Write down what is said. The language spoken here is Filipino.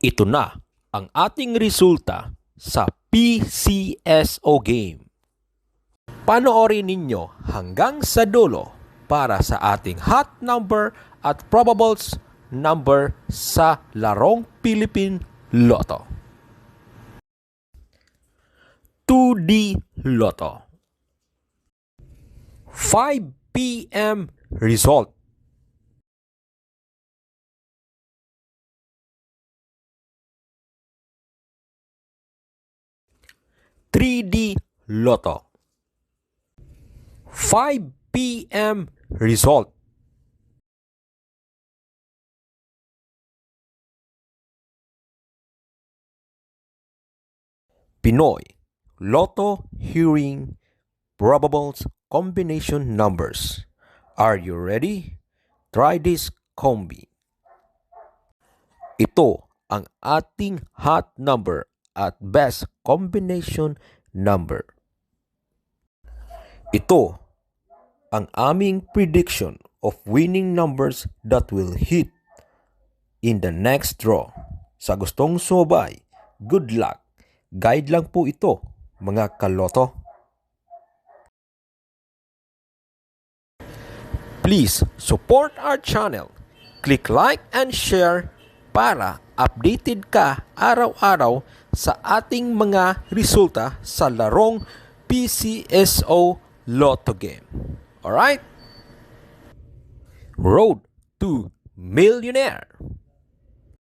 Ito na ang ating resulta sa PCSO game. Panoorin ninyo hanggang sa dulo para sa ating hot number at probables number sa larong Philippine Lotto. 2D Lotto. 5 p.m. result. (3D Lotto). 5 p.m. result. Pinoy Lotto Hearing Probables Combination Numbers. Are you ready? Try this combi. Ito ang ating hot number at best combination number. Ito ang aming prediction of winning numbers that will hit in the next draw. Sa gustong sumabay, good luck. Guide lang po ito, mga kaloto. Please support our channel. Click like and share para updated ka araw-araw sa ating mga resulta sa larong PCSO Lotto game. Alright? Road to Millionaire.